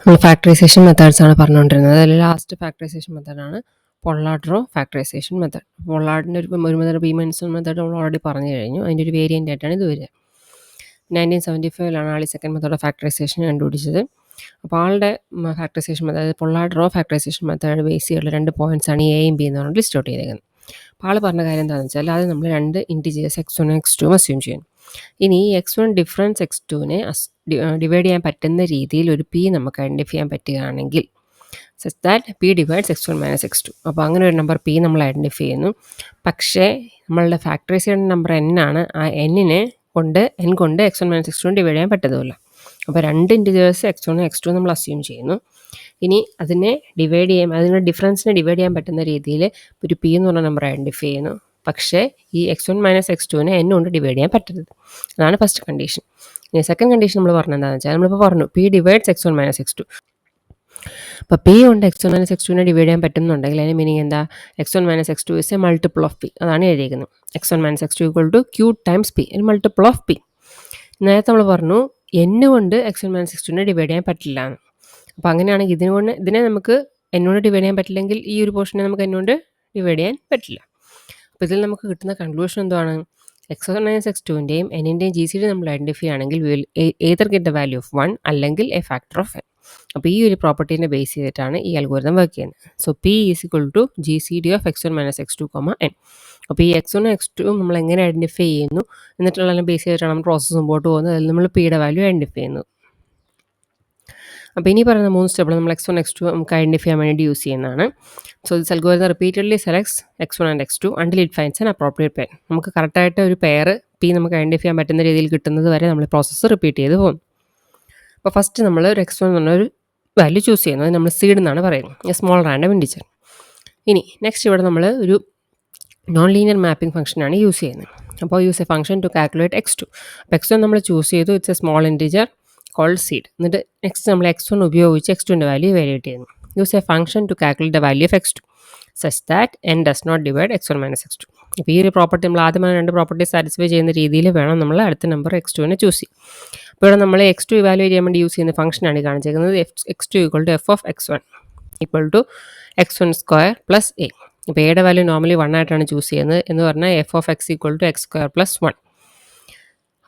നമ്മൾ factorisation methods ആണ് പറഞ്ഞുകൊണ്ടിരുന്നത്. അതിൽ ലാസ്റ്റ് ഫാക്ടറൈസേഷൻ മെത്തേഡാണ് പൊള്ളാർഡ് റോ ഫാക്ടറൈസേഷൻ മെത്തേഡ്. പൊള്ളാർഡിൻ്റെ ഒരു മെത്തേഡ് പി മൈനസ് മെത്തേഡ് നമ്മൾ ഓൾറെഡി പറഞ്ഞു കഴിഞ്ഞു. അതിൻ്റെ ഒരു വേരിയൻ്റ് ആയിട്ടാണ് ഇത് വരിക. 1975 ആൾ ഈ സെക്കൻഡ് മെത്തേഡ് ഓഫ് ഫാക്ടറൈസേഷൻ കണ്ടുപിടിച്ചത്. അപ്പോൾ ആളുടെ ഫാക്ടറൈസേഷൻ മെത്തേഡ്, അതായത് Pollard rho factorisation method base ചെയ്തുള്ള 2 പോയിൻറ്റ്സാണ് ഈ എയും ബി എന്ന് പറഞ്ഞിട്ട് ലിസ്റ്റ് ഔട്ട് ചെയ്തേക്കുന്നത്. അപ്പോൾ ആൾ പറഞ്ഞ കാര്യം എന്താണെന്ന് വെച്ചാൽ അത് നമ്മൾ 2 ഇൻറ്റിജേഴ്സ് x1 x2 അസ്യൂം ചെയ്യണം. ഇനി ഈ x1 ഡിഫറൻസ് x2നെ ഡിവൈഡ് ചെയ്യാൻ പറ്റുന്ന രീതിയിൽ ഒരു p നമുക്ക് ഐഡൻറ്റിഫൈ ചെയ്യാൻ പറ്റുകയാണെങ്കിൽ such that p divides x1 minus x2. അപ്പോൾ അങ്ങനെ ഒരു നമ്പർ p നമ്മൾ ഐഡൻറ്റിഫൈ ചെയ്യുന്നു. പക്ഷേ നമ്മളുടെ ഫാക്ടറൈസ് ചെയ്യുന്ന നമ്പർ n ആണ്. ആ n കൊണ്ട് x1 മൈനസ് x2 ഡിവൈഡ് ചെയ്യാൻ പറ്റത്തുമില്ല. അപ്പോൾ 2 ഇൻറ്റിജേഴ്സ് x1 x2 നമ്മൾ അസ്യൂം ചെയ്യുന്നു. ഇനി അതിനെ ഡിവൈഡ് ചെയ്യാൻ, അതിൻ്റെ ഡിഫറൻസിനെ ഡിവൈഡ് ചെയ്യാൻ പറ്റുന്ന രീതിയിൽ ഒരു p എന്ന് പറഞ്ഞ നമ്പർ ഐഡൻറ്റിഫൈ ചെയ്യുന്നു. പക്ഷേ ഈ x1 മൈനസ് x2നെ n കൊണ്ട് ഡിവൈഡ് ചെയ്യാൻ പറ്റരുത്. അതാണ് ഫസ്റ്റ് കണ്ടീഷൻ. ഇനി സെക്കൻഡ് കണ്ടീഷൻ നമ്മൾ പറഞ്ഞത് എന്താണെന്ന് വെച്ചാൽ നമ്മളിപ്പോൾ പറഞ്ഞു p divides x1 minus x2. അപ്പോൾ p കൊണ്ട് x1 മൈനസ് x2നെ ഡിവൈഡ് ചെയ്യാൻ പറ്റുന്നുണ്ടെങ്കിൽ അതിന് മീനിങ് എന്താ? x1 minus x2 is a multiple of p. അതാണ് എഴുതിയിരിക്കുന്നത്. x1 minus x2 equal to q times p, ഒരു മൾട്ടിപ്പിൾ ഓഫ് p. നേരത്തെ നമ്മൾ പറഞ്ഞു n കൊണ്ട് x1 മൈനസ് x2നെ ഡിവൈഡ് ചെയ്യാൻ പറ്റില്ല എന്ന്. അപ്പോൾ അങ്ങനെയാണെങ്കിൽ ഇതിനെ നമുക്ക് n കൊണ്ട് ഡിവൈഡ് ചെയ്യാൻ പറ്റില്ലെങ്കിൽ ഈ ഒരു പോർഷനെ നമുക്ക് n കൊണ്ട് ഡിവൈഡ് ചെയ്യാൻ പറ്റില്ല. അപ്പോൾ ഇതിൽ നമുക്ക് കിട്ടുന്ന കൺക്ലൂഷൻ എന്താണ്? x1 മൈനസ് x2ൻ്റെയും n-ൻ്റെയും GCD നമ്മൾ ഐഡൻറ്റിഫൈ ആണെങ്കിൽ will either get the value of 1 അല്ലെങ്കിൽ എ ഫാക്ടർ ഓഫ് n. അപ്പോൾ ഈ ഒരു പ്രോപ്പർട്ടീനെ ബേസ് ചെയ്തിട്ടാണ് ഈ അൽഗോരിതം വർക്ക് ചെയ്യുന്നത്. So p is equal to GCD of x1 minus x2, n. അപ്പോൾ ഈ x1 x2 നമ്മൾ എങ്ങനെ ഐഡൻറ്റിഫൈ ചെയ്യുന്നു എന്നിട്ടുള്ള ബേസ് ചെയ്തിട്ടാണ് നമ്മൾ പ്രോസസ്സ് മുമ്പോട്ട് പോകുന്നത്. അതിൽ നമ്മൾ p യുടെ വാല്യൂ ഐഡൻറ്റിഫൈ ചെയ്യുന്നു. അപ്പോൾ ഇനി പറയുന്ന 3 സ്റ്റെപ്പ് നമ്മൾ x1 x2 നമുക്ക് ഐഡൻറ്റിഫൈ ചെയ്യാൻ വേണ്ടി യൂസ് ചെയ്യുന്നതാണ്. So this algorithm repeatedly selects x1 and x2 until it finds an appropriate pair. നമുക്ക് കറക്റ്റായിട്ട് ഒരു പെയർ p നമുക്ക് ഐഡൻറ്റിഫൈ ചെയ്യാൻ പറ്റുന്ന രീതിയിൽ കിട്ടുന്നത് വരെ നമ്മൾ പ്രോസസ്സ് റിപ്പീറ്റ് ചെയ്ത് പോകും. അപ്പോൾ ഫസ്റ്റ് നമ്മൾ ഒരു x1 എന്ന് പറഞ്ഞൊരു വാല്യൂ ചൂസ് ചെയ്യുന്നത്, അത് നമ്മൾ സീഡ് എന്നാണ് പറയുന്നത്, സ്മോൾ റാൻഡം ഇൻഡിജർ. ഇനി നെക്സ്റ്റ് ഇവിടെ നമ്മൾ ഒരു നോൺ ലീനിയർ മാപ്പിംഗ് ഫംഗ്ഷനാണ് യൂസ് ചെയ്യുന്നത്. അപ്പോൾ use a function to calculate x2. അപ്പോൾ x1 നമ്മൾ ചൂസ് ചെയ്തു, it's a small integer called seed. എന്നിട്ട് നെക്സ്റ്റ് നമ്മൾ x1 ഉപയോഗിച്ച് x2ൻ്റെ വാല്യൂ ഇവാലുവേറ്റ് ചെയ്യുന്നു. Use a function to calculate the value of x2 such that n does not divide x1 minus x2. അപ്പോൾ ഈ ഒരു പ്രോപ്പർട്ടി നമ്മൾ ആദ്യമായി 2 പ്രോപ്പർട്ടി സാറ്റിസ്ഫൈ ചെയ്യുന്ന രീതിയിൽ വേണം നമ്മൾ അടുത്ത നമ്പർ x2നെ ചൂസ് ചെയ്യും. അപ്പോൾ ഇവിടെ നമ്മൾ x2 ഇവാലുവേറ്റ് ചെയ്യാൻ വേണ്ടി യൂസ് ചെയ്യുന്ന ഫംഗ്ഷനാണ് കാണിച്ചിരിക്കുന്നത്. x2 equal to f of x1 equal to x1 square plus a. ഇപ്പോൾ എയുടെ വാല്യൂ നോർമലി 1 ആയിട്ടാണ് ചൂസ് ചെയ്യുന്നത് എന്ന് പറഞ്ഞാൽ f of x equal to x square plus 1.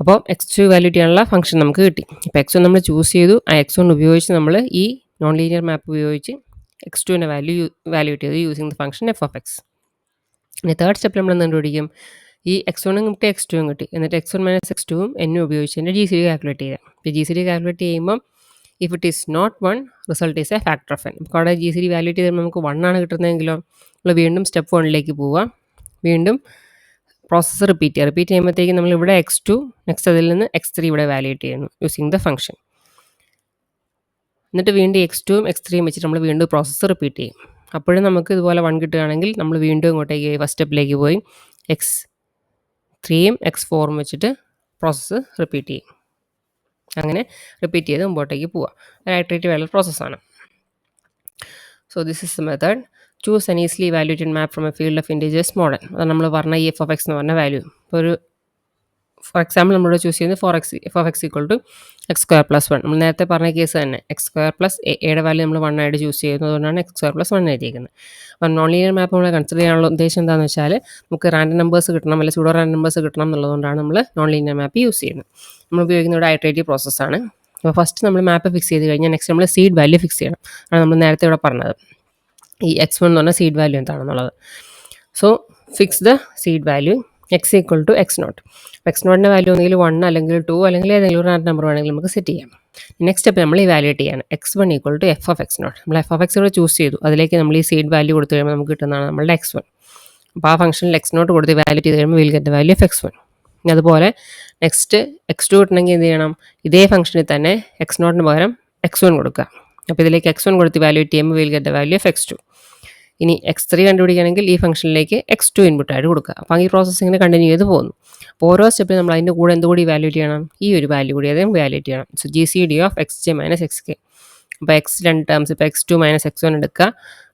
അപ്പോൾ x2 ഇവാലുവേറ്റ് ചെയ്യാനുള്ള ഫംഗ്ഷൻ നമുക്ക് കിട്ടി. ഇപ്പോൾ x1 നമ്മൾ ചൂസ് ചെയ്തു, ആ x1 ഉപയോഗിച്ച് നമ്മൾ ഈ നോൺ ലീനിയർ മാപ്പ് ഉപയോഗിച്ച് x2ൻ്റെ വാല്യൂ ഇവാലുവേറ്റ് ചെയ്തു using the function f of x. ഇനി തേർഡ് സ്റ്റെപ്പിൽ നമ്മൾ കണ്ടുപിടിക്കും ഈ x1 കിട്ടി x2 കിട്ടി, എന്നിട്ട് x1 മൈനസ് x2 n ഉപയോഗിച്ച് എൻ്റെ GCD കാൽക്കുലേറ്റ് ചെയ്യാം. ഇപ്പോൾ GCD കാൽക്കുലേറ്റ് ചെയ്യുമ്പം if it is not 1 result is a factor of n. അപ്പോൾ അവിടെ GCD വാല്യൂറ്റ് ചെയ്യുമ്പോൾ നമുക്ക് 1 ആണ് കിട്ടുന്നതെങ്കിലോ നമ്മൾ വീണ്ടും സ്റ്റെപ്പ് 1ലേക്ക് പോവുക, വീണ്ടും പ്രോസസ്സ് റിപ്പീറ്റ് ചെയ്യുമ്പോഴത്തേക്കും നമ്മൾ ഇവിടെ x2 നെക്സ്റ്റ് അതിൽ നിന്ന് x3 ഇവിടെ വാല്യൂറ്റ് ചെയ്യുന്നു യൂസിങ് ദ ഫംഗ്ഷൻ. എന്നിട്ട് വീണ്ടും x2ഉം x3യും വെച്ചിട്ട് നമ്മൾ വീണ്ടും പ്രോസസ്സ് റിപ്പീറ്റ് ചെയ്യും. അപ്പോഴും നമുക്ക് ഇതുപോലെ 1 കിട്ടുകയാണെങ്കിൽ നമ്മൾ വീണ്ടും ഇങ്ങോട്ടേക്ക് ഫസ്റ്റ് സ്റ്റെപ്പിലേക്ക് പോയി x3യും x4ഉം വെച്ചിട്ട് പ്രോസസ്സ് റിപ്പീറ്റ് ചെയ്യും. അങ്ങനെ റിപ്പീറ്റ് ചെയ്ത് മുമ്പോട്ടേക്ക് പോവുക. ഒരു ഇറ്ററേറ്റീവ് ആയിട്ടുള്ള പ്രോസസ്സാണ്. So this is the method. Choose an easily evaluated map from a field of integers model. അത് നമ്മൾ പറഞ്ഞ ഈ എഫ് ഓഫ് എക്സ് എന്ന് പറഞ്ഞ വാല്യൂ. ഇപ്പോൾ ഒരു ഫോർ എക്സാമ്പിൾ നമ്മളിവിടെ ചൂസ് ചെയ്യുന്നത് F of X equal to X square plus 1. നമ്മൾ നേരത്തെ പറഞ്ഞ കേസ് തന്നെ എക്സ് സ്ക്വയർ പ്ലസ് എയുടെ വാല്യൂ നമ്മൾ 1 ആയിട്ട് ചൂസ് ചെയ്യുന്നത്, അതുകൊണ്ടാണ് എക്സ് സ്ക്വയർ പ്ലസ് 1 എഴുതിയിരിക്കുന്നത്. അപ്പോൾ നോൺ ലീനിയർ മാപ്പ് നമ്മൾ കൺസിഡർ ചെയ്യാനുള്ള ഉദ്ദേശം എന്താണെന്ന് വെച്ചാൽ നമുക്ക് റാൻഡം നമ്പേഴ്സ് കിട്ടണം, അല്ലെങ്കിൽ സ്യൂഡോ റാൻഡം നമ്പേഴ്സ് കിട്ടണം എന്നുള്ളതുകൊണ്ടാണ് നമ്മൾ നോൺ ലീനിയർ മാപ്പ് യൂസ് ചെയ്യുന്നത്. നമ്മൾ ഉപയോഗിക്കുന്ന ഒരു ഇറ്ററേറ്റീവ് പ്രോസസ്സാണ്. അപ്പോൾ ഫസ്റ്റ് നമ്മൾ മാപ്പ് ഫിക്സ് ചെയ്ത് കഴിഞ്ഞാൽ നെക്സ്റ്റ് നമ്മൾ സീഡ് വാല്യൂ ഫിക്സ് ചെയ്യണം. ആണ് നമ്മൾ നേരത്തെ ഇവിടെ പറഞ്ഞത് ഈ x1 എന്ന് പറഞ്ഞാൽ സീഡ് വാല്യൂ എന്താണെന്നുള്ളത്. So fix the seed value x equal to x0. x0ൻ്റെ വാല്യൂ ഒന്നെങ്കിൽ 1 അല്ലെങ്കിൽ 2 അല്ലെങ്കിൽ ഏതെങ്കിലും ഒരു റാൻഡം നമ്പർ വേണമെങ്കിൽ നമുക്ക് സെറ്റ് ചെയ്യാം. നെക്സ്റ്റ് സ്റ്റെപ്പ് നമ്മൾ ഇവാലുവേറ്റ് ചെയ്യാണ്. x1 equal to F of x0. നമ്മൾ എഫ് ഓഫ് എക്സ് ഇവിടെ ചൂസ് ചെയ്തു, അതിലേക്ക് നമ്മൾ ഈ സീഡ് വാല്യൂ കൊടുത്തു കഴിയുമ്പോൾ നമുക്ക് കിട്ടുന്നതാണ് നമ്മളുടെ x1. അപ്പോൾ ആ ഫംഗ്ഷനിൽ x0 കൊടുത്ത് ഇവാലുവേറ്റ് ചെയ്ത് കഴിയുമ്പോൾ will get the value of x1. അതുപോലെ നെക്സ്റ്റ് x2 കിട്ടണമെങ്കിൽ എന്ത് ചെയ്യണം? ഇതേ ഫംഗ്ഷനിൽ തന്നെ x0ന് പകരം x1 കൊടുക്കുക. അപ്പോൾ ഇതിലേക്ക് x1 കൊടുത്ത് ഇവാലുവേറ്റ് ചെയ്യുമ്പോൾ will get the value of x2. ഇനി x3 കണ്ടുപിടിക്കുകയാണെങ്കിൽ ഈ ഫംഗ്ഷനിലേക്ക് x2 ഇൻപുട്ടായിട്ട് കൊടുക്കുക. അപ്പോൾ ഈ പ്രോസസ്സിങ്ങിനെ കണ്ടിന്യൂ ചെയ്ത് പോകുന്നു. അപ്പോൾ ഓരോ സ്റ്റെപ്പിൽ നമ്മൾ അതിൻ്റെ കൂടെ എന്തുകൂടി ഇവാലുവേറ്റ് ചെയ്യണം? ഈ ഒരു വാല്യൂ കൂടി അതേ ഇവാലുവേറ്റ് ചെയ്യണം. So GCD of xj minus xk. അപ്പോൾ x 2 ടേംസ് ഇപ്പോൾ x2 മൈനസ് x1 എടുക്കുക,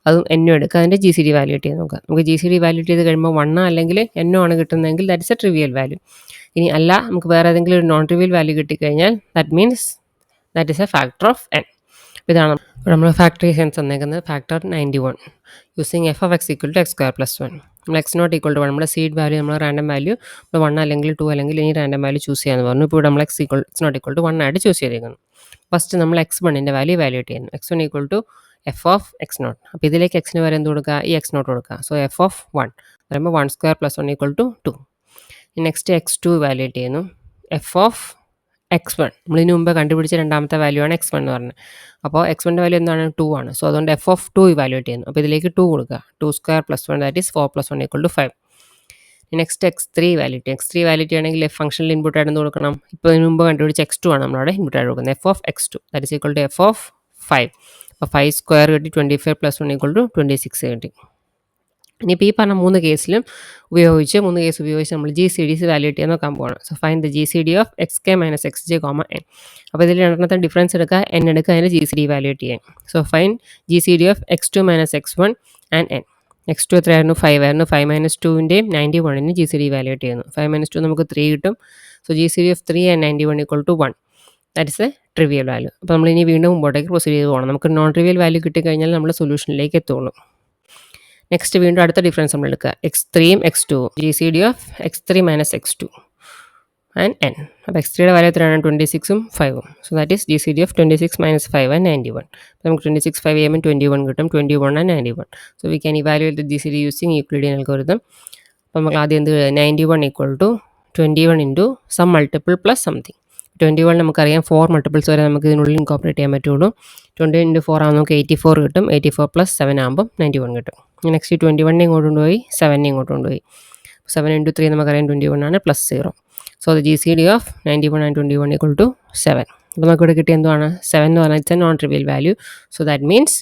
അതും n എടുക്കുക, അതിൻ്റെ GCD വാല്യൂറ്റ് ചെയ്ത് നോക്കുക. നമുക്ക് GCD വാല്യൂറ്റ് ചെയ്ത് കഴിയുമ്പോൾ 1 അല്ലെങ്കിൽ n ആണ് കിട്ടുന്നതെങ്കിൽ that is a trivial value. ഇനി അല്ല നമുക്ക് വേറെ ഏതെങ്കിലും ഒരു നോൺ ട്രിവിയൽ വാല്യൂ കിട്ടിക്കഴിഞ്ഞാൽ that means that is a factor of n. ഇതാണ് നമ്മൾ ഫാക്ടറൈസേഷൻ തന്നേക്കുന്നത് factor 91 using f of X equal to X square plus 1. നമ്മൾ എക്സ് നോട്ട് ഈക്വൽ ടു 1 നമ്മുടെ സീഡ് വാല്യൂ നമ്മൾ റാൻഡം വാല്യൂ 1 അല്ലെങ്കിൽ 2 അല്ലെങ്കിൽ ഇനി റാൻഡം വാല്യൂ ചൂസ് ചെയ്യാമെന്ന് പറഞ്ഞു. ഇപ്പോൾ നമ്മൾ എക്സ് നോട്ട് ഈക്വൽ ടു 1 ആയിട്ട് ചൂസ് ചെയ്തേക്കുന്നു. ഫസ്റ്റ് നമ്മൾ എക്സ് വണ്ണിൻ്റെ വാല്യൂ വാല്യൂട്ട് ചെയ്യുന്നു. X one equal to F of x naught. അപ്പോൾ ഇതിലേക്ക് എക്സിന് വരെ എന്ത് കൊടുക്കുക, ഈ എക്സ് നോട്ട് കൊടുക്കുക. സോ എഫ് ഓഫ് 1 പറയുമ്പോൾ 1 square plus 1 equal to 2. Next x two evaluate ചെയ്യുന്നു. എഫ് ഓഫ് എക്സ് വൺ നമ്മൾ ഇതിന് മുമ്പ് കണ്ടുപിടിച്ച രണ്ടാമത്തെ വാല്യൂ ആണ് എക്സ് വൺ എന്ന് പറഞ്ഞത്. അപ്പോൾ എക്സ് വണ്ണിൻ്റെ വാല്യൂ എന്താണ് 2 ആണ്. സോ അതുകൊണ്ട് എഫ് ഓഫ് 2 വാല്യൂട്ട് ചെയ്യുന്നു. അപ്പോൾ ഇതിലേക്ക് 2 കൊടുക്കുക. 2 square plus 1 that is 4 plus 1 equal to 5. Next x three evaluate. X three evaluate ആണെങ്കിൽ ഫംഗ്ഷനിൽ ഇൻപുട്ട് ആയിട്ട് എന്ത് കൊടുക്കണം, ഇപ്പോൾ ഇതിന് മുമ്പ് കണ്ടുപിടിച്ച എക്സ് ടു ആണ് നമ്മളവിടെ ഇൻപുട്ട് ആയിട്ട് കൊടുക്കുന്നത്. F of X two that is equal to F of 5. അപ്പോൾ 5 സ്ക്വയർ കിട്ടി 25 പ്ലസ് 1 ഈക്വൽ ടു 26 കിട്ടി. ഇനിയിപ്പോൾ ഈ പറഞ്ഞ മൂന്ന് കേസ് ഉപയോഗിച്ച് നമ്മൾ ജി സി ഡിസ് വാല്യൂട്ട് ചെയ്യാൻ നോക്കാൻ പോകണം. So find the G C D of X K minus X J comma N. അപ്പോൾ ഇതിൽ രണ്ടെണ്ണത്തെ ഡിഫറൻസ് എടുക്കുക, എൻ എടുക്കുക, അതിന് ജി സി ഡി വാല്യൂട്ട് ചെയ്യാൻ. So find G C D of X two minus X one and N. X two എത്രയായിരുന്നു, 5 ആയിരുന്നു. 5 minus 2ൻ്റെയും 91ൻ്റെയും ജി സി ഡി വാല്യൂട്ട് ചെയ്യുന്നു. 5 മൈനസ് 2 നമുക്ക് 3 കിട്ടും. So G C D of 3 and 91 equal to 1. That is a trivial value. അപ്പോൾ നമ്മൾ ഇനി വീണ്ടും മുമ്പോട്ടേക്ക് പ്രൊസീഡ് ചെയ്ത് പോകണം. നമുക്ക് നോൺ ട്രിവിയൽ വാല്യൂ കിട്ടിക്കഴിഞ്ഞാൽ നമ്മൾ സൊല്യൂഷനിലേക്ക് എത്തുള്ളൂ. നെക്സ്റ്റ് വീണ്ടും അടുത്ത ഡിഫറൻസ് നമ്മൾ എടുക്കുക, എക്സ് ത്രീയും x two, G C D of x three minus x two and N. അപ്പോൾ എക്സ് ത്രീയുടെ വാല്യൂ എത്രയാണ്, 26ഉം 5ഉം. So that is G C D of 26 minus 5 and 91. അപ്പോൾ നമുക്ക് 26 5 ചെയ്യുമ്പോൾ 21 കിട്ടും. 21 and 91. So we can evaluate the G C D using Euclidean algorithm. അപ്പോൾ നമുക്ക് ആദ്യം എന്ത് 91 equal to 21 into some multiple plus something. 21 നമുക്കറിയാം 4 മൾട്ടിപ്പിൾസ് വരെ നമുക്ക് ഇതിനുള്ളിൽ ഇൻകോപ്പറേറ്റ് ചെയ്യാൻ പറ്റുള്ളൂ. 20 ഇൻറ്റു 4 ആകുമ്പോൾ നമുക്ക് 84 കിട്ടും. 84 പ്ലസ് 7 ആകുമ്പോൾ 91 കിട്ടും. നെക്സ്റ്റ് 21 ഇങ്ങോട്ട് കൊണ്ടുപോയി 7 ഇങ്ങോട്ട് കൊണ്ടുപോയി. 7 ഇൻറ്റു 3 നമുക്കറിയാം 21 ആണ് plus 0. So the G C D of 91 and 21 equal to 7. അപ്പോൾ നമുക്കിവിടെ കിട്ടിയ എന്താണ്, 7 എന്ന് പറഞ്ഞാൽ it's a non trivial value. So that means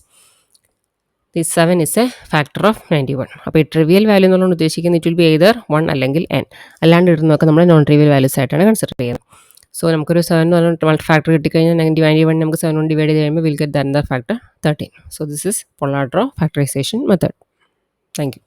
this 7 is a factor of 91. അപ്പോൾ ഈ ട്രിവിയൽ വാല്യൂ എന്നുള്ളത് ഉദ്ദേശിക്കുന്നത് ഇറ്റ് വിൽ ബി എയ്തർ 1 അല്ലെങ്കിൽ n. അല്ലാണ്ട് ഇടുന്നതൊക്കെ നമ്മൾ നോൺ ട്രിവിയൽ വാല്യൂസ് ആയിട്ടാണ് കൺസിഡർ ചെയ്യുന്നത്. സോ നമുക്കൊരു 7 എന്ന് പറഞ്ഞാൽ ഫാക്ടർ കിട്ടിക്കഴിഞ്ഞാൽ 91 നമുക്ക് 7 കൊണ്ട് ഡിവൈഡ് ചെയ്ത് കഴിയുമ്പോൾ will get the another factor 13. So this is polar draw factorisation method. Thank you.